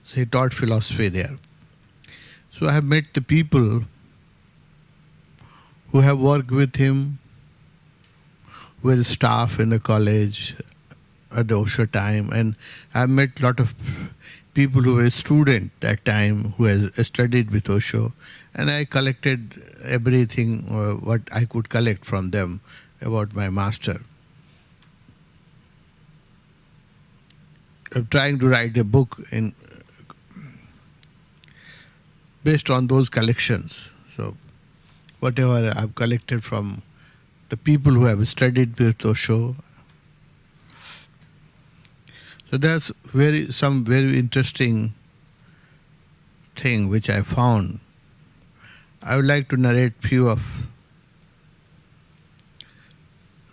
So he taught philosophy there. So I have met the people who have worked with him, who were staff in the college at the Osho time, and I have met a lot of people who were students that time who has studied with Osho, and I collected everything what I could collect from them about my master. I'm trying to write a book in based on those collections. So whatever I've collected from the people who have studied with Osho. So there's some very interesting thing which I found. I would like to narrate few of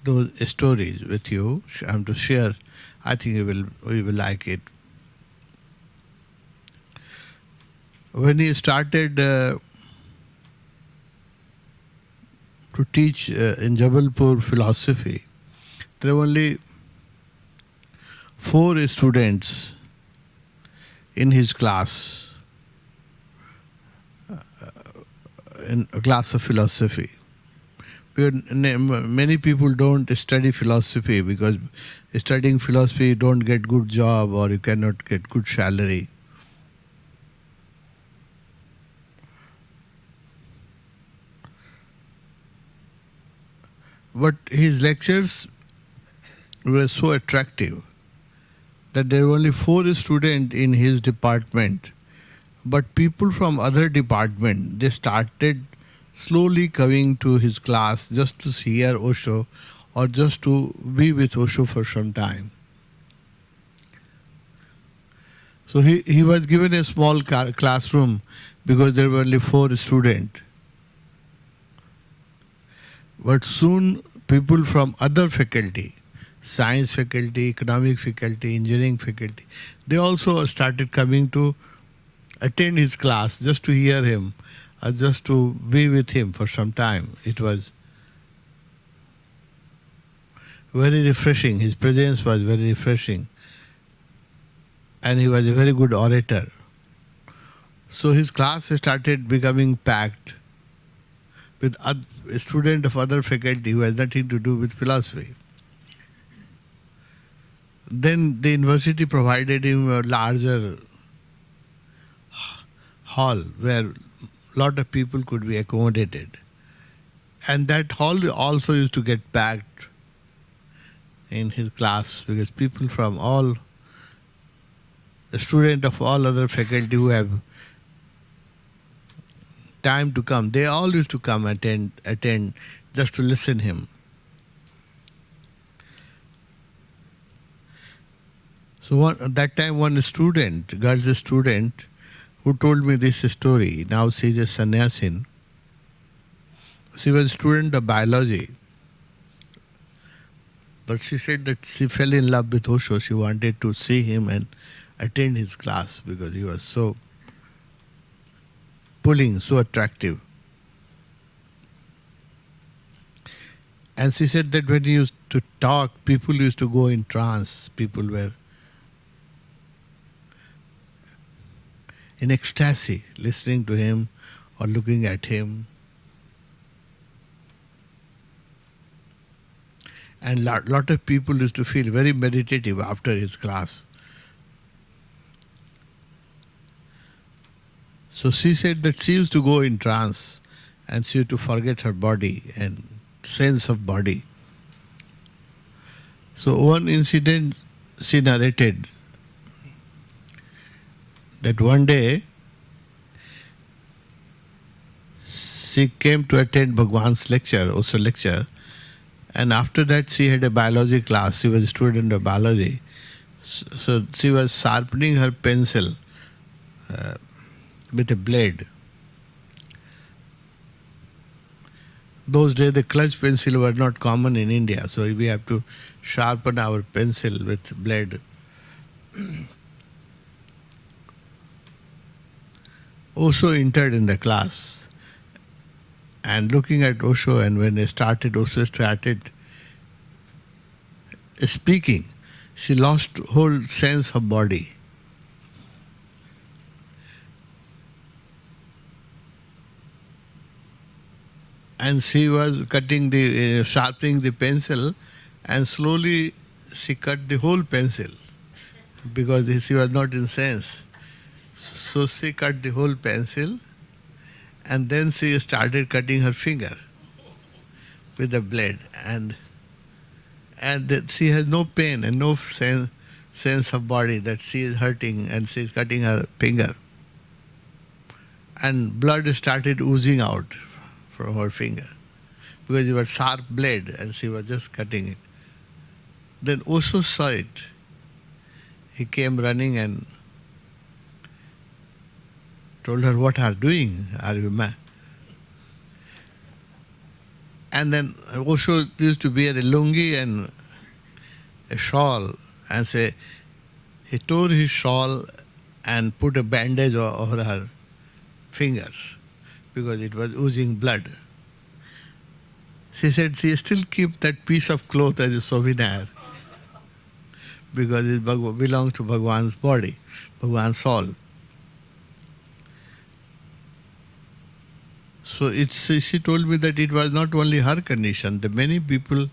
those stories with you. I'm to share. I think you will like it. When he started to teach in Jabalpur philosophy, there were only 4 students in his class, in a class of philosophy. Many people don't study philosophy because studying philosophy you don't get good job or you cannot get good salary. But his lectures were so attractive that there were only 4 students in his department. But people from other department, they started slowly coming to his class just to hear Osho or just to be with Osho for some time. So he was given a small classroom because there were only 4 students. But soon people from other faculty, science faculty, economic faculty, engineering faculty, they also started coming to attend his class just to hear him, just to be with him for some time. It was very refreshing. His presence was very refreshing. And he was a very good orator. So his class started becoming packed with a student of other faculty who has nothing to do with philosophy. Then the university provided him a larger hall where a lot of people could be accommodated. And that hall also used to get packed in his class because people from all, the student of all other faculty who have time to come, they all used to come attend just to listen him. So that time one student, girl student, who told me this story, now she is a sannyasin. She was a student of biology. But she said that she fell in love with Osho. She wanted to see him and attend his class because he was so pulling, so attractive. And she said that when he used to talk, people used to go in trance. People were in ecstasy, listening to him or looking at him. And lot of people used to feel very meditative after his class. So she said that she used to go in trance and she used to forget her body and sense of body. So one incident she narrated that one day she came to attend Bhagwan's lecture, Osho lecture, and after that she had a biology class. She was a student of biology. So she was sharpening her pencil with a blade. Those days the clutch pencil were not common in India, so we have to sharpen our pencil with blade. Osho entered in the class and looking at Osho, and when Osho started speaking, she lost whole sense of body. and she was cutting the sharpening the pencil, and slowly she cut the whole pencil because she was not in sense. So she cut the whole pencil, and then she started cutting her finger with the blade, and that she has no pain and no sense of body that she is hurting, and she is cutting her finger, and blood started oozing out from her finger because it was sharp blade and she was just cutting it. Then Osho saw it. He came running and told her, "What are you doing? Are you mad?" And then Osho used to wear a lungi and a shawl, and say he tore his shawl and put a bandage over her fingers because it was oozing blood. She said she still keep that piece of cloth as a souvenir because it belongs to Bhagwan's body, Bhagwan's soul. So she told me that it was not only her condition, that many people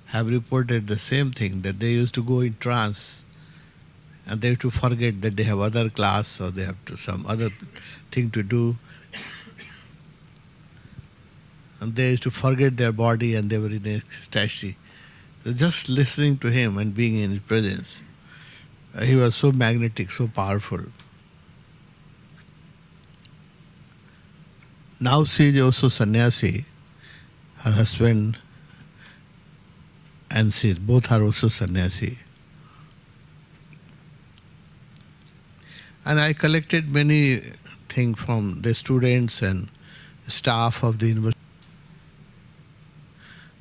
have reported the same thing, that they used to go in trance and they have to forget that they have other class or they have to some other thing to do. And they used to forget their body and they were in ecstasy. So just listening to him and being in his presence. He was so magnetic, so powerful. Now she is also sannyasi. Her husband and she, both are also sannyasi. And I collected many things from the students and staff of the university.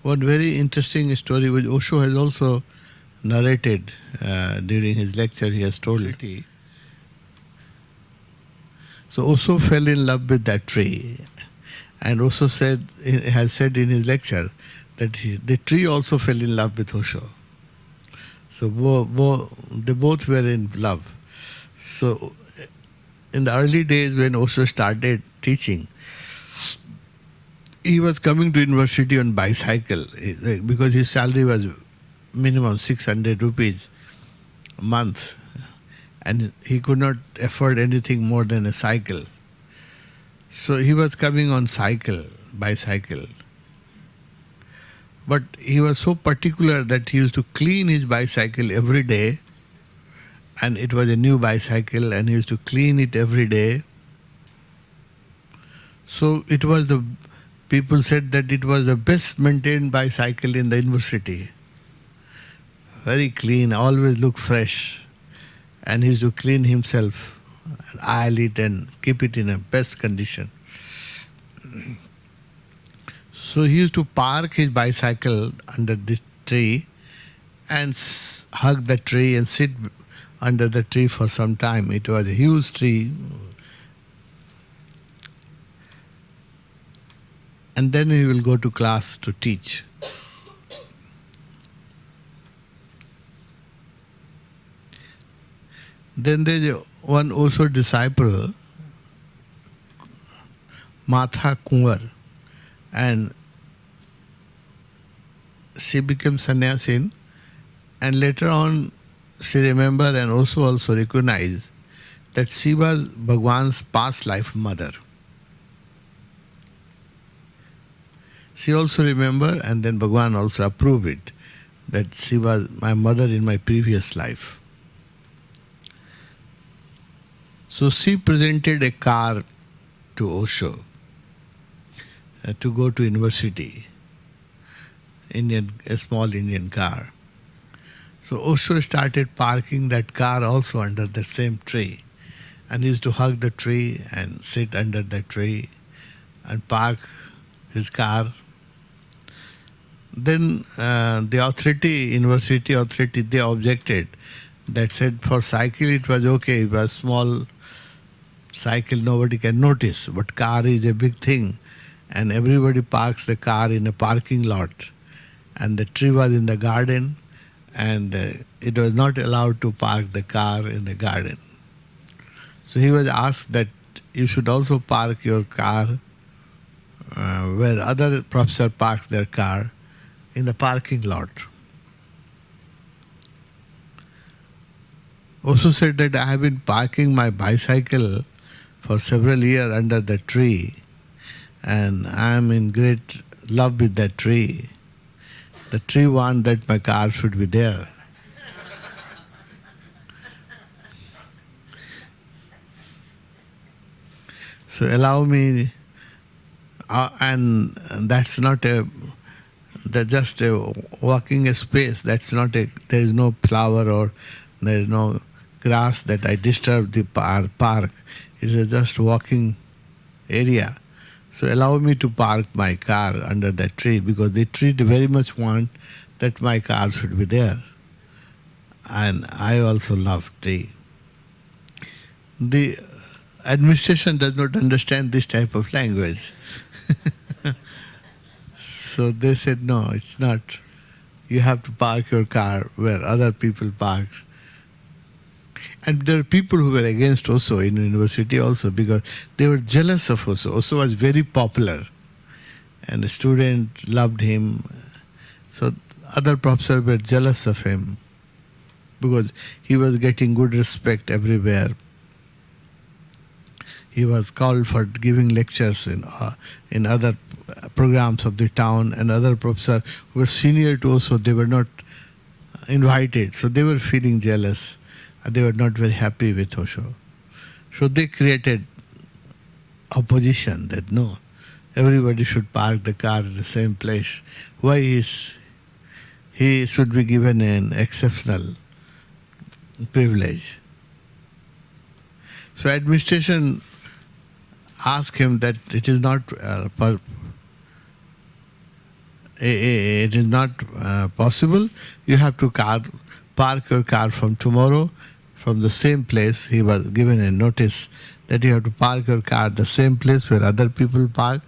One very interesting story which Osho has also narrated during his lecture, he has told it. So Osho fell in love with that tree, and Osho has said in his lecture that the tree also fell in love with Osho. So they both were in love. So in the early days when Osho started teaching, he was coming to university on bicycle because his salary was minimum 600 rupees a month, and he could not afford anything more than a cycle. So he was coming on bicycle. But he was so particular that he used to clean his bicycle every day, and it was a new bicycle and he used to clean it every day. So people said that it was the best maintained bicycle in the university. Very clean, always look fresh. And he used to clean himself, oil it and keep it in a best condition. So he used to park his bicycle under this tree and hug the tree and sit under the tree for some time. It was a huge tree. And then he will go to class to teach. Then there is one Osho disciple, Matha Kunwar, and she became sannyasin, and later on she remembered and also recognized that she was Bhagwan's past life mother. She also remembered, and then Bhagwan also approved it, that she was my mother in my previous life. So she presented a car to Osho to go to university, a small Indian car. So Osho started parking that car also under the same tree, and he used to hug the tree and sit under the tree and park his car. Then the university authority, they objected. That said for cycle it was okay, it was small cycle, nobody can notice, but car is a big thing, and everybody parks the car in a parking lot, and the tree was in the garden, and it was not allowed to park the car in the garden. So he was asked that you should also park your car where other professor parks their car in the parking lot. Osho said that I have been parking my bicycle for several years under the tree, and I am in great love with that tree. The tree wants that my car should be there. So allow me, and that's not just a walking space. That's not there is no flower or there is no grass that I disturb the park. It's a just walking area. So allow me to park my car under that tree, because the tree very much want that my car should be there. And I also love tree. The administration does not understand this type of language. So they said, no, it's not. You have to park your car where other people park. And there are people who were against Osho in university also, because they were jealous of Osho. Osho was very popular and the student loved him. So other professors were jealous of him because he was getting good respect everywhere. He was called for giving lectures in other programs of the town, and other professors who were senior to Osho, they were not invited. So they were feeling jealous. They were not very happy with Osho. So they created opposition that no, everybody should park the car in the same place. Why he should be given an exceptional privilege? So administration asked him that it is not possible. You have to park your car from tomorrow from the same place. He was given a notice that you have to park your car at the same place where other people park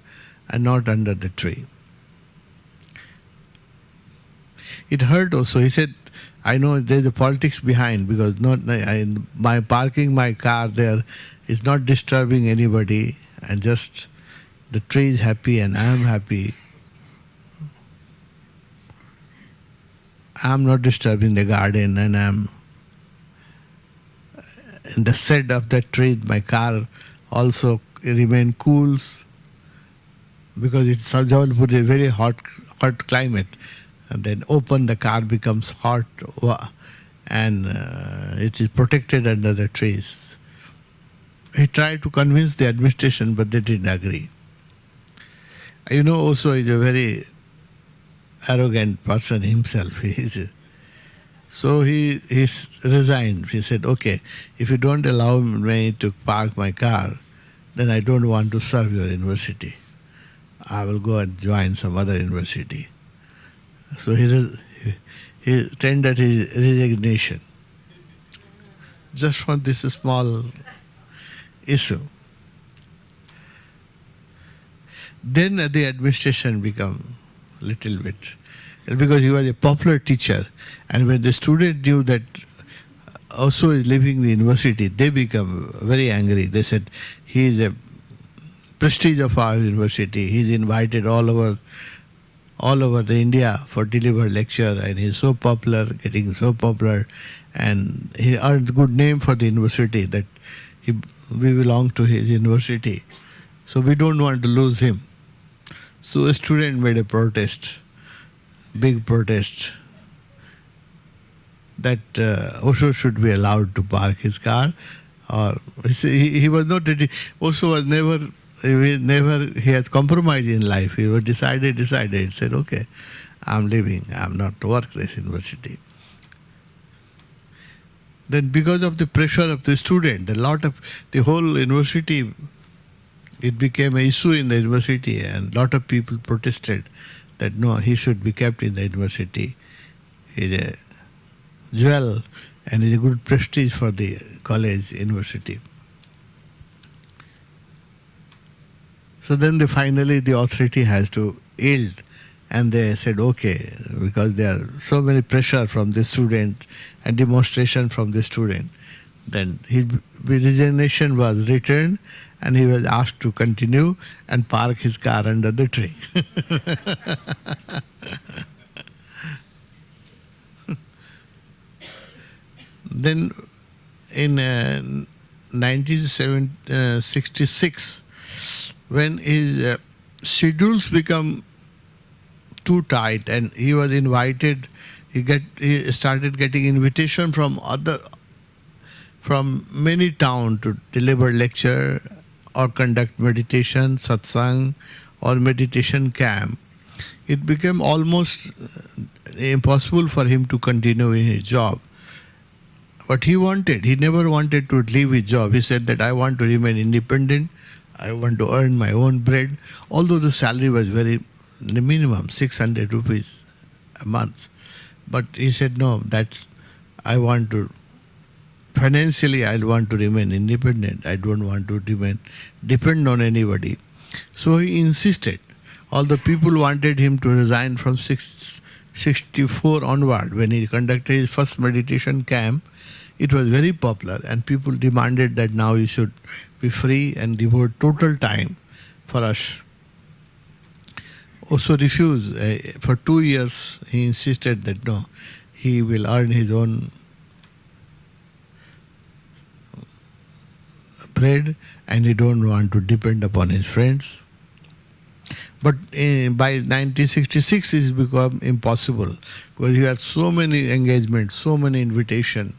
and not under the tree. It hurt also. He said, I know there's a politics behind, because by parking my car there is not disturbing anybody, and just the tree is happy and I am happy. I am not disturbing the garden, and I am in the shade of that tree. My car also remain cool, because it's Jabalpur is a very hot climate. And then open, the car becomes hot, and it is protected under the trees. He tried to convince the administration, but they didn't agree. You know, Osho is a very arrogant person himself. So he resigned. He said, okay, if you don't allow me to park my car, then I don't want to serve your university. I will go and join some other university. So he tendered his resignation just for this small issue. Then the administration became a little bit, because he was a popular teacher, and when the student knew that Osho is leaving the university, they become very angry. They said, he is a prestige of our university. He is invited all over the India for deliver lecture, and he is so popular, getting so popular, and he earns good name for the university that we belong to his university. So we don't want to lose him. So a student made a protest, big protest, that Osho should be allowed to park his car. Or he was not ready. Osho was never. He has compromised in life. He was decided, said, okay, I'm leaving, I'm not to work this university. Then because of the pressure of the student, the whole university, it became an issue in the university, and lot of people protested that no, he should be kept in the university. He's a jewel and is a good prestige for the college, university. So then finally the authority has to yield, and they said, okay, because there are so many pressure from the student and demonstration from the student, Then his resignation was returned and he was asked to continue and park his car under the tree. Then in 1966, when his schedules become too tight and he was invited, he started getting invitation from many towns to deliver lecture or conduct meditation, satsang or meditation camp. It became almost impossible for him to continue in his job. What he never wanted to leave his job. He said that I want to remain independent, I want to earn my own bread, although the salary was the minimum, 600 rupees a month. But he said, no, financially I want to remain independent. I don't want to depend on anybody. So he insisted. Although people wanted him to resign from 64 onward, when he conducted his first meditation camp, it was very popular and people demanded that now he should be free and devote total time for us. Osho refused. For 2 years he insisted that no, he will earn his own bread and he don't want to depend upon his friends. But by 1966 it's become impossible because he had so many engagements, so many invitations.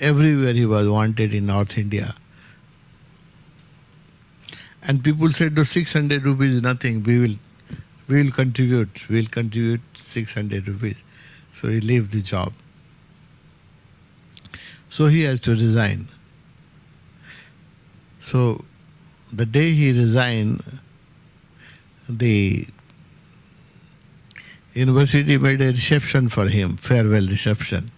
Everywhere he was wanted in North India. And people said, no, 600 rupees is nothing, we will contribute 600 rupees. So he left the job. So he has to resign. So the day he resigned, the university made a reception for him, farewell reception.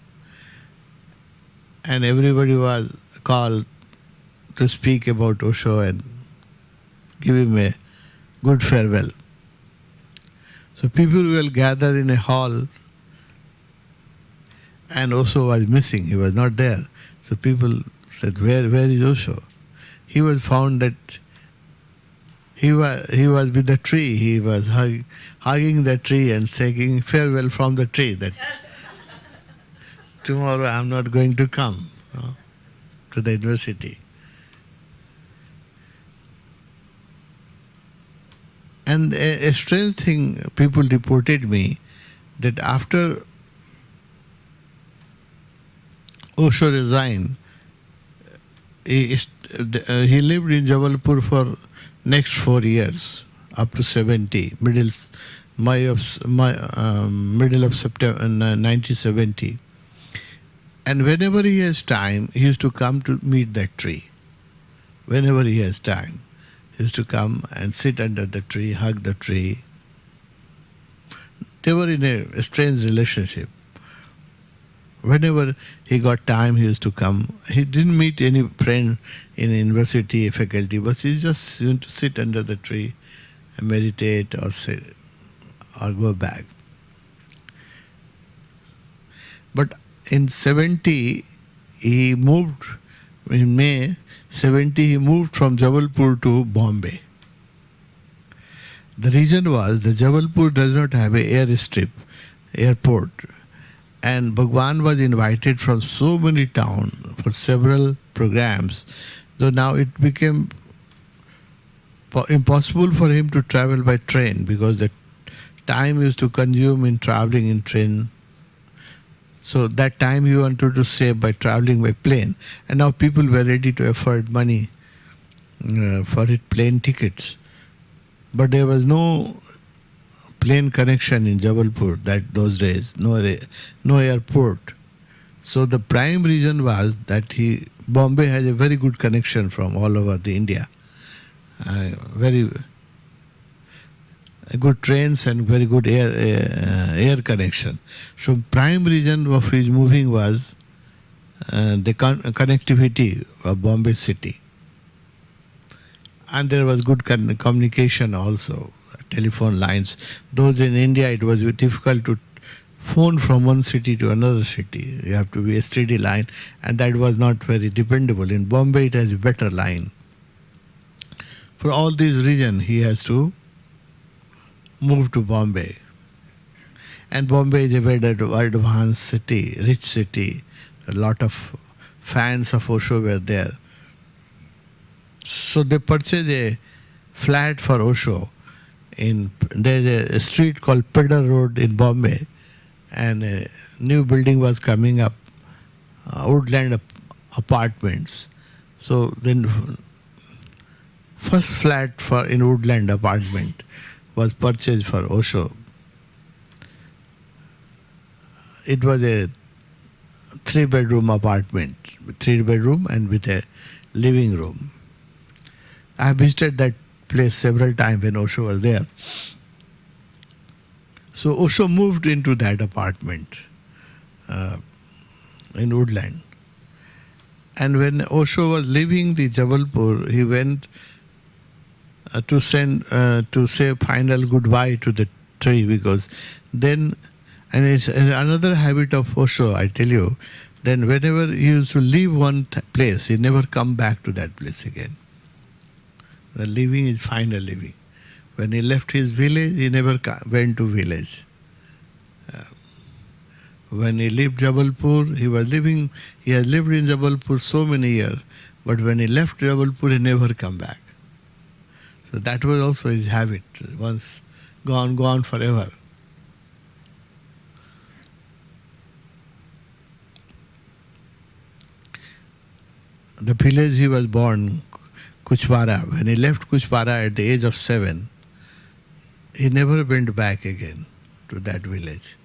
And everybody was called to speak about Osho and give him a good farewell. So people will gather in a hall and Osho was missing, he was not there. So people said, where is Osho? He was found that he was with the tree, he was hugging the tree and saying farewell from the tree that tomorrow I am not going to come to the university. And a strange thing, people reported me that after Osho resigned, he lived in Jabalpur for next 4 years, up to 70, middle of September 1970. And whenever he has time, he used to come to meet that tree. Whenever he has time, he used to come and sit under the tree, hug the tree. They were in a strange relationship. Whenever he got time, he used to come. He didn't meet any friend in university faculty, but he just used to sit under the tree and meditate or sit or go back. But in 70, he moved, in May 70, he moved from Jabalpur to Bombay. The reason was that Jabalpur does not have an airport. And Bhagwan was invited from so many towns for several programs. So now it became impossible for him to travel by train because the time he used to consume in traveling in train. So that time he wanted to save by traveling by plane. And now people were ready to afford money for it, plane tickets. But there was no plane connection in Jabalpur those days, no airport. So the prime reason was that Bombay has a very good connection from all over the India. Very good trains and very good air connection. So prime reason of his moving was the connectivity of Bombay city. And there was good communication also, telephone lines. Those in India, it was difficult phone from one city to another city. You have to be a steady line, and that was not very dependable. In Bombay, it has a better line. For all these reasons, he has to move to Bombay. And Bombay is a very advanced city, rich city. A lot of fans of Osho were there. So they purchased a flat for Osho. There's a street called Pedder Road in Bombay, and a new building was coming up, Woodland Apartments. So then, first flat in Woodland Apartment was purchased for Osho. It was a 3-bedroom apartment, 3-bedroom and with a living room. I visited that place several times when Osho was there. So Osho moved into that apartment in Woodland. And when Osho was leaving the Jabalpur, he went to say final goodbye to the tree, because then, and it's another habit of Osho, I tell you, then whenever he used to leave one place, he never come back to that place again. The leaving is final leaving. When he left his village, he never went to village. When he left Jabalpur, he has lived in Jabalpur so many years, but when he left Jabalpur, he never come back. So that was also his habit. Once gone forever. The village he was born, Kuchwara, when he left Kuchwara at the age of 7, he never went back again to that village.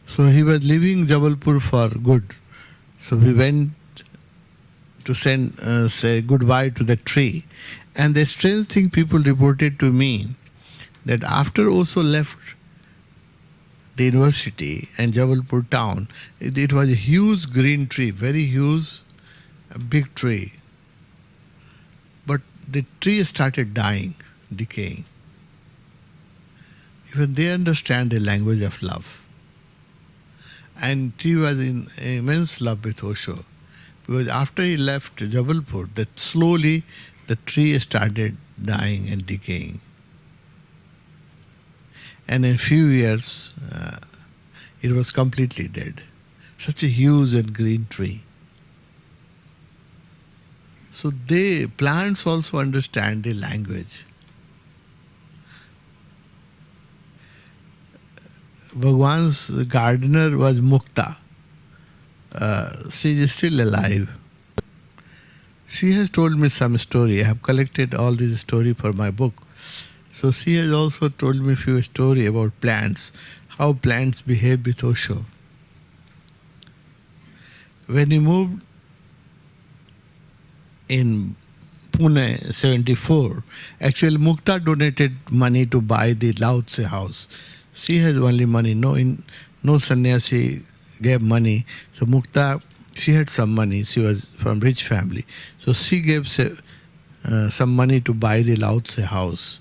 So he was leaving Jabalpur for good. So we went to say goodbye to the tree. And the strange thing people reported to me, that after Osho left the university and Jabalpur town, it was a huge green tree, very huge, a big tree. But the tree started dying, decaying. Even they understand the language of love. And he was in immense love with Osho. Because after he left Jabalpur, that slowly the tree started dying and decaying. And in a few years, it was completely dead. Such a huge and green tree. So plants also understand the language. Bhagwan's gardener was Mukta. She is still alive. She has told me some story. I have collected all this story for my book. So she has also told me a few stories about plants, how plants behave with Osho. When he moved in Pune, 74, actually Mukta donated money to buy the Lao Tse house. She has only money, no sannyasi gave money. So Mukta, she had some money, she was from rich family. So she gave some money to buy the Lao Tse house.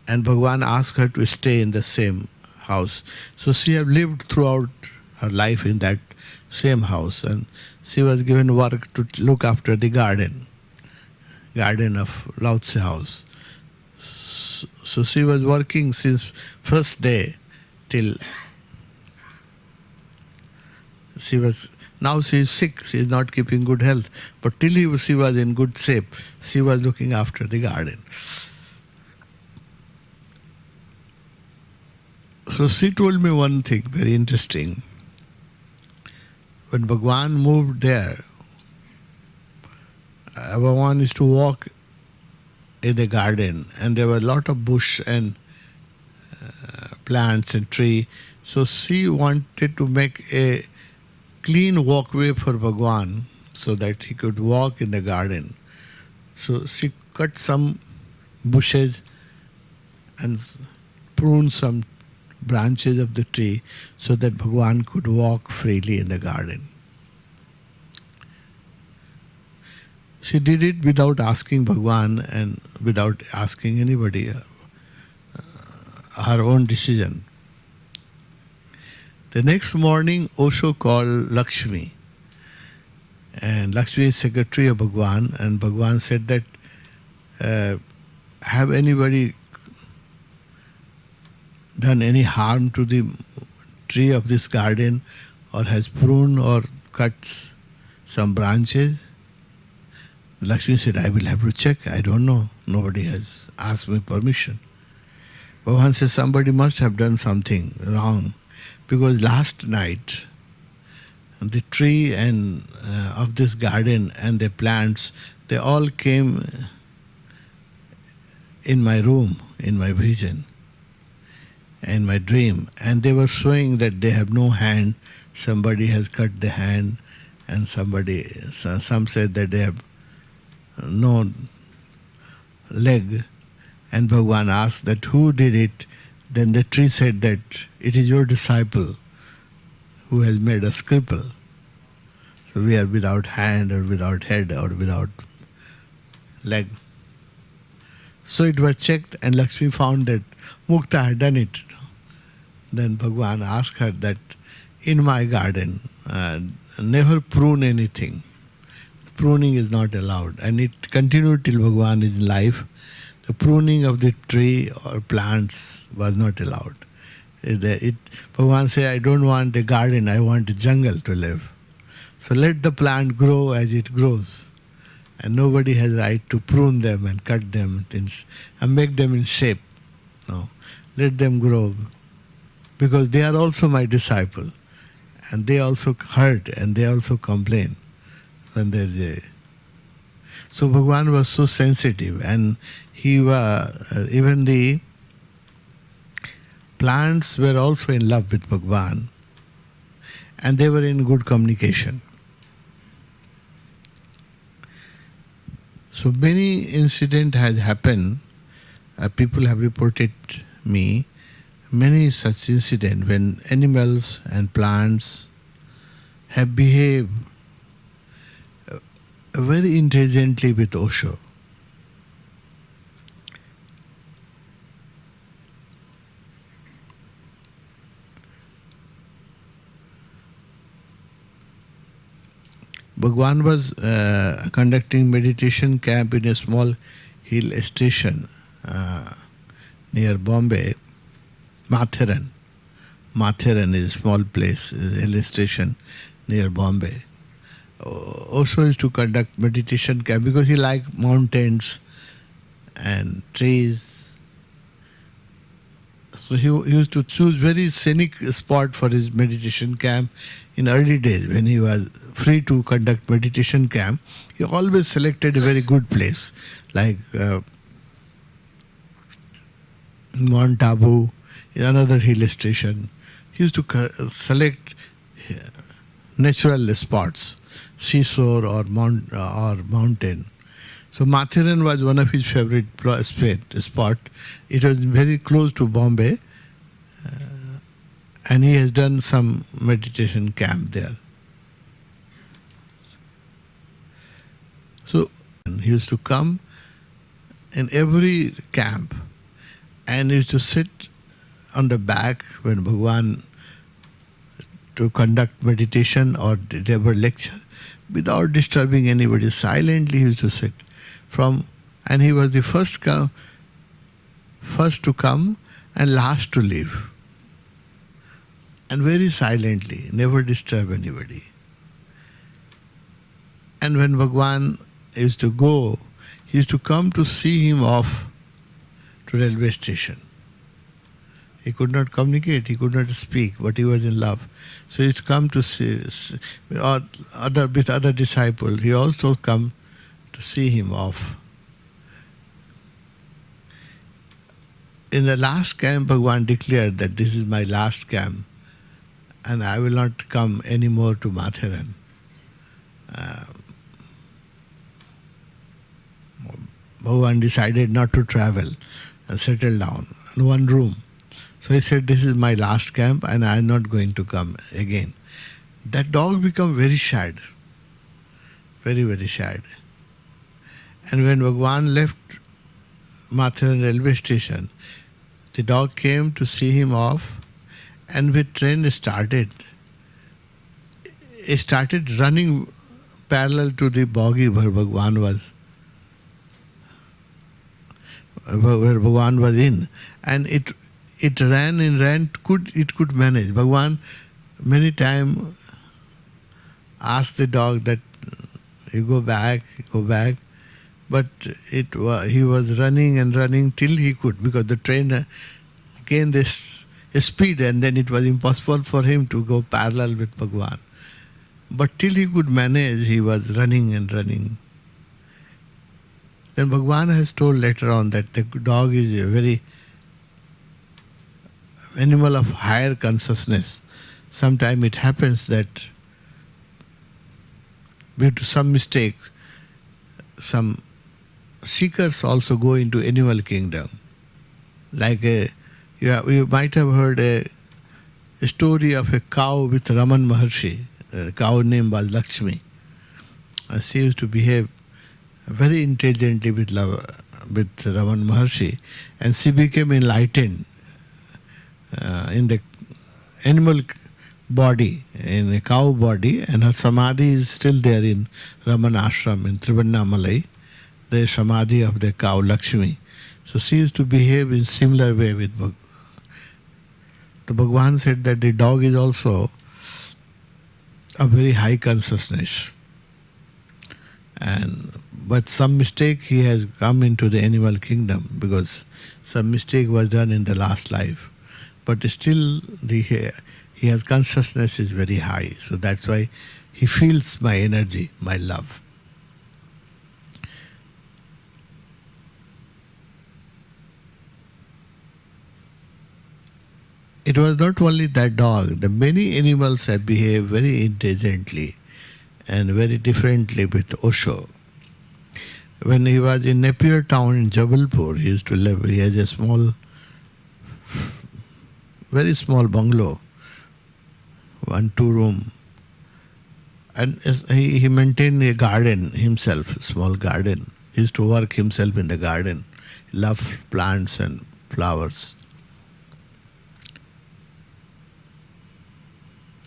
And Bhagwan asked her to stay in the same house. So she have lived throughout her life in that same house. And she was given work to look after the garden of Lao Tse house. So she was working since first day till now she is sick, she is not keeping good health. But till she was in good shape, she was looking after the garden. So she told me one thing very interesting. When Bhagwan moved there, Bhagwan used to walk in the garden, and there were a lot of bush and plants and tree. So she wanted to make a clean walkway for Bhagwan so that he could walk in the garden. So she cut some bushes and pruned some branches of the tree so that Bhagwan could walk freely in the garden. She did it without asking Bhagwan and without asking anybody. her own decision. The next morning, Osho called Lakshmi. And Lakshmi is secretary of Bhagwan. And Bhagwan said that, have anybody done any harm to the tree of this garden, or has pruned or cut some branches? Lakshmi said, I will have to check. I don't know. Nobody has asked me permission. Bhagwan says, somebody must have done something wrong, because last night the tree and of this garden and the plants, they all came in my room, in my vision, in my dream, and they were showing that they have no hand. Somebody has cut the hand, and some said that they have no leg. And Bhagwan asked that who did it. Then the tree said that it is your disciple who has made us cripple. So we are without hand or without head or without leg. So it was checked, and Lakshmi found that Mukta had done it. Then Bhagwan asked her that in my garden, never prune anything. Pruning is not allowed, and it continued till Bhagwan is in life. The pruning of the tree or plants was not allowed. Bhagwan said, I don't want a garden, I want a jungle to live. So let the plant grow as it grows. And nobody has right to prune them and cut them and make them in shape. No. Let them grow, because they are also my disciple. And they also hurt and they also complain when there is a... So Bhagwan was so sensitive, and he was, even the plants were also in love with Bhagwan, and they were in good communication. So many incident has happened. People have reported me many such incident when animals and plants have behaved very intelligently with Osho. Bhagwan was conducting meditation camp in a small hill station near Bombay, Matharan. Matharan is a small place, a hill station near Bombay. Osho used to conduct meditation camp because he liked mountains and trees. So he used to choose very scenic spot for his meditation camp. In early days, when he was free to conduct meditation camp, he always selected a very good place, like Mount Abu, another hill station. He used to select natural spots, seashore or mountain. So Matharan was one of his favorite spot. It was very close to Bombay, and he has done some meditation camp there. So he used to come in every camp and he used to sit on the back when Bhagwan to conduct meditation or deliver lecture without disturbing anybody. Silently he used to sit. And he was the first to come and last to leave. And very silently, never disturb anybody. And when Bhagwan used to go, he used to come to see him off to railway station. He could not communicate, he could not speak, but he was in love. So he used to come to see, with other disciples. He also come to see him off. In the last camp, Bhagwan declared that this is my last camp, and I will not come anymore to Matharan. Bhagwan decided not to travel and settle down in one room. So he said, this is my last camp and I am not going to come again. That dog became very sad. Very, very sad. And when Bhagwan left Matharan railway station, the dog came to see him off, and when train started, it started running parallel to the bogie where Bhagwan was, where Bhagwan was in, and it ran and ran. It could manage. Bhagwan many times asked the dog that you go back, but he was running and running till he could, because the train gained this speed, and then it was impossible for him to go parallel with Bhagwan. But till he could manage, he was running and running. Then Bhagwan has told later on that the dog is a very animal of higher consciousness. Sometimes it happens that due to some mistake, some seekers also go into animal kingdom. Like you might have heard a story of a cow with Raman Maharshi. The cow name was Lakshmi. She used to behave very intelligently with Raman Maharshi, and she became enlightened in the animal body, in a cow body, and her samadhi is still there in Raman Ashram in Trivannamalai, the samadhi of the cow Lakshmi. So she used to behave in similar way with Bhagwan. So Bhagwan said that the dog is also a very high consciousness, but some mistake he has come into the animal kingdom because some mistake was done in the last life. But still he has consciousness is very high, so that's why he feels my energy, my love. It was not only that dog, the many animals have behaved very intelligently and very differently with Osho. When he was in Napier town in Jabalpur, he used to live, he has a small, very small bungalow, 1-2 room. And he maintained a garden himself, a small garden. He used to work himself in the garden. He loved plants and flowers.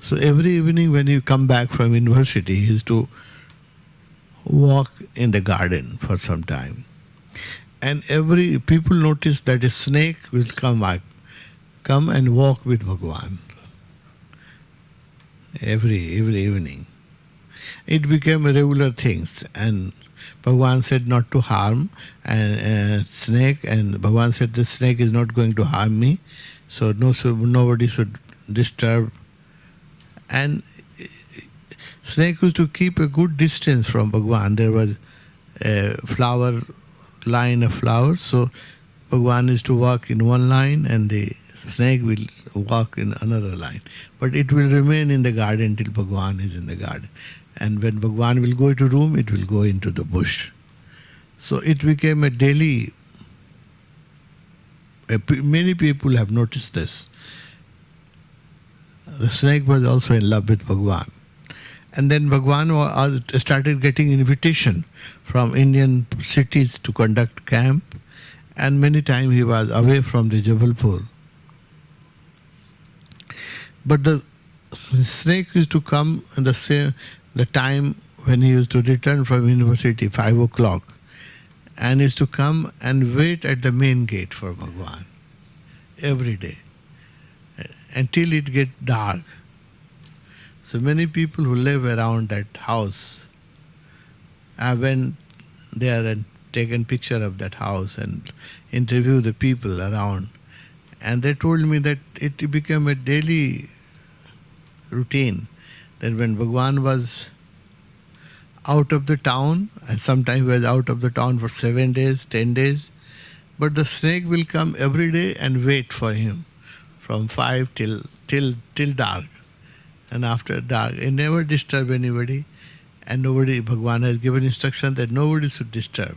So every evening when he come back from university, he used to walk in the garden for some time. And people noticed that a snake will come and walk with Bhagwan every evening. It became a regular thing, and Bhagwan said not to harm and snake, and Bhagwan said the snake is not going to harm me, so nobody should disturb. And snake used to keep a good distance from Bhagwan. There was a line of flowers, so Bhagwan is to walk in one line and the snake will walk in another line. But it will remain in the garden till Bhagwan is in the garden. And when Bhagwan will go to room, it will go into the bush. So it became a daily. Many people have noticed this. The snake was also in love with Bhagwan. And then Bhagwan started getting invitation from Indian cities to conduct camp. And many times he was away from the Jabalpur. But the snake used to come in the time when he used to return from university, 5 o'clock. And used to come and wait at the main gate for Bhagwan every day until it get dark. So many people who live around that house, I went there and taken picture of that house and interviewed the people around. And they told me that it became a daily routine that when Bhagwan was out of the town, and sometimes he was out of the town for 7 days, 10 days, but the snake will come every day and wait for him from 5 till dark. And after dark, he never disturb anybody, and Bhagwan has given instruction that nobody should disturb.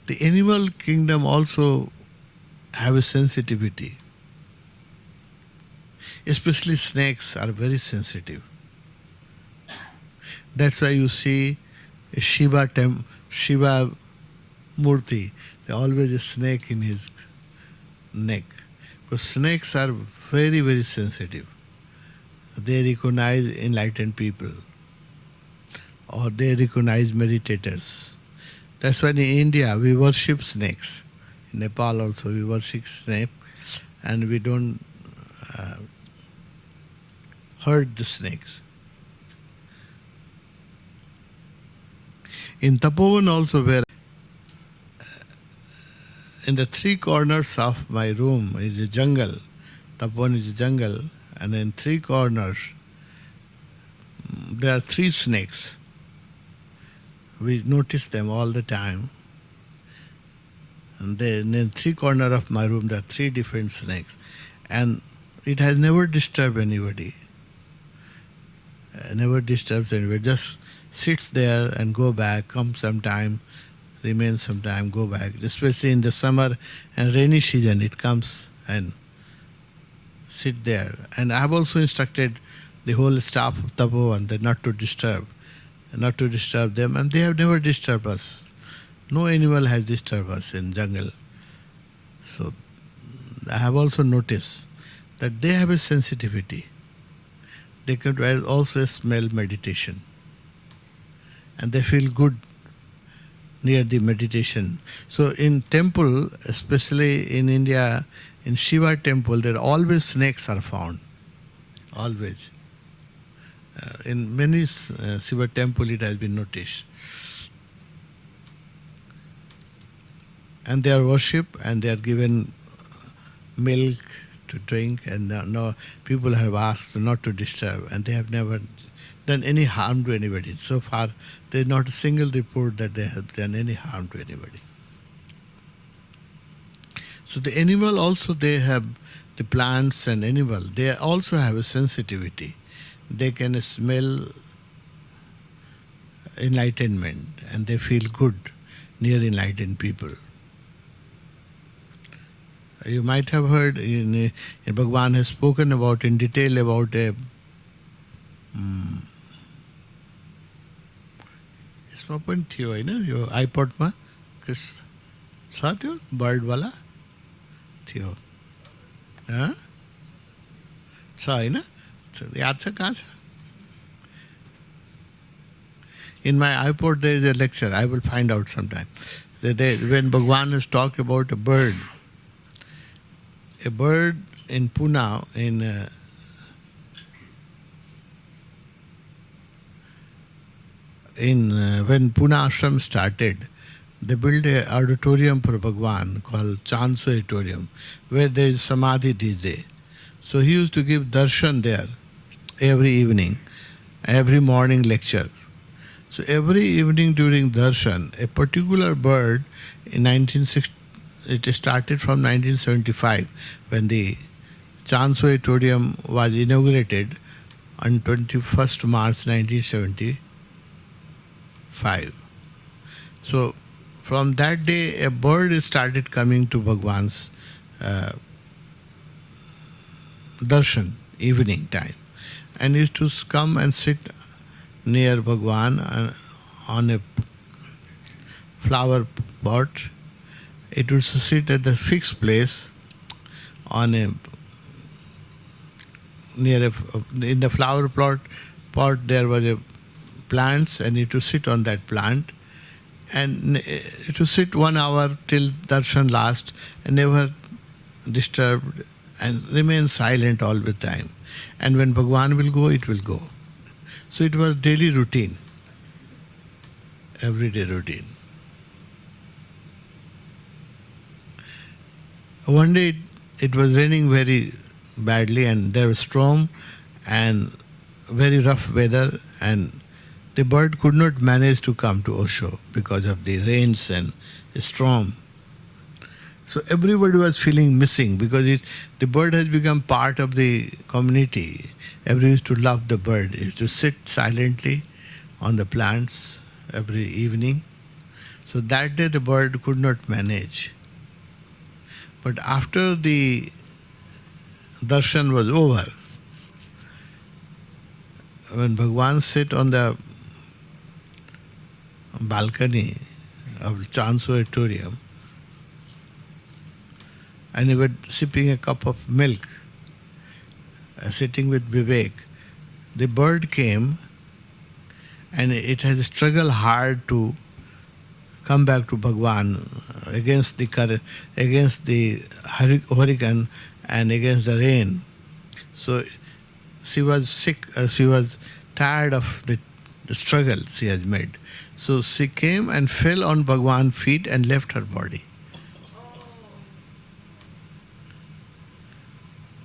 The animal kingdom also have a sensitivity. Especially snakes are very sensitive. That's why you see Shiva Murti. There always a snake in his neck. But snakes are very, very sensitive. They recognize enlightened people or they recognize meditators. That's why in India we worship snakes. In Nepal also we worship snake and we don't uh, hurt the snakes. In Tapovan also, where in the three corners of my room is a jungle. Tapovan is a jungle, and in three corners there are three snakes. We notice them all the time. And then in three corners of my room there are three different snakes. And it has never disturbed anybody. Never disturbs anybody. Just sits there and go back, come sometime, remain sometime, go back. Especially in the summer and rainy season, it comes and sit there. And I have also instructed the whole staff of Tapovan that not to disturb them, and they have never disturbed us. No animal has disturbed us in jungle. So I have also noticed that they have a sensitivity. They can also smell meditation. And they feel good near the meditation. So in temple, especially in India, in Shiva temple, there always snakes are found. Always. In many Shiva temple it has been noticed. And they are worshipped and they are given milk to drink, and no people have asked not to disturb, and they have never done any harm to anybody. So far there is not a single report that they have done any harm to anybody. So the animal also, they have, the plants and animal, they also have a sensitivity. They can smell enlightenment and they feel good near enlightened people. You might have heard in Bhagavan has spoken about in detail about a यसमा पनि थियो हैन, यो आइपडमा छ त्यो bird वाला थियो छ हैन, याद छ कहाँ छ? In my iPod there is a lecture. I will find out sometime. When Bhagavan has talked about a bird in Pune, when Pune Ashram started, they built an auditorium for Bhagavan called Chansu Auditorium, where there is Samadhi DJ. So he used to give darshan there every evening, every morning lecture. So every evening during darshan, a particular bird in 1960, it started from 1975 when the Chansu Auditorium was inaugurated on 21st March 1975. So from that day, a bird started coming to Bhagwan's darshan, evening time, and used to come and sit near Bhagwan on a flower pot. It would sit at the fixed place on a in the flower pot there was a plants, and it would sit on that plant, and it would sit 1 hour till darshan last, and never disturbed and remain silent all the time. And when Bhagwan will go, it will go. So it was daily routine, everyday routine. One day it was raining very badly, and there was storm and very rough weather, and the bird could not manage to come to Osho because of the rains and the storm. So everybody was feeling missing because the bird has become part of the community. Everyone used to love the bird. It used to sit silently on the plants every evening. So that day the bird could not manage. But after the darshan was over, when Bhagwan sat on the balcony of Chance Auditorium, and he was sipping a cup of milk, sitting with Vivek. The bird came, and it has struggled hard to come back to Bhagwan against the against the hurricane and against the rain. So she was sick. She was tired of the struggle she has made. So she came and fell on Bhagwan's feet and left her body.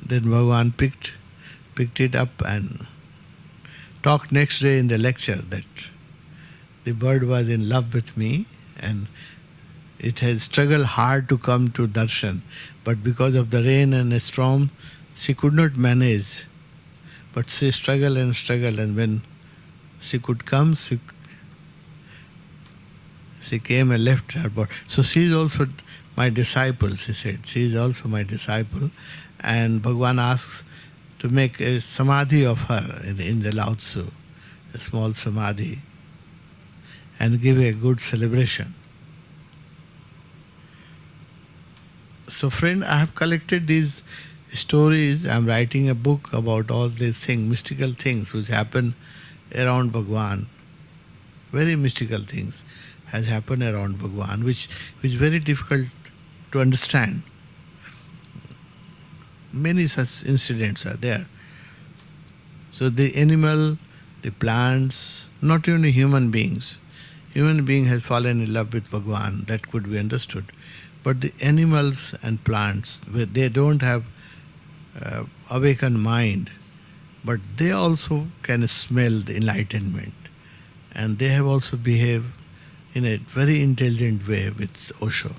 Then Bhagwan picked it up and talked next day in the lecture that the bird was in love with me and it has struggled hard to come to darshan, but because of the rain and the storm, she could not manage. But she struggled, and when she could come, she came and left her body. So she is also my disciple, she said. She is also my disciple. And Bhagwan asks to make a samadhi of her in the Lao Tzu, a small samadhi, and give a good celebration. So friend, I have collected these stories. I am writing a book about all these things, mystical things which happen around Bhagwan. Very mystical things has happened around Bhagwan, which is very difficult to understand. Many such incidents are there. So the animal, the plants, not only human beings. Human being has fallen in love with Bhagwan, that could be understood. But the animals and plants, they don't have awakened mind, but they also can smell the enlightenment. And they have also behaved in a very intelligent way with Osho.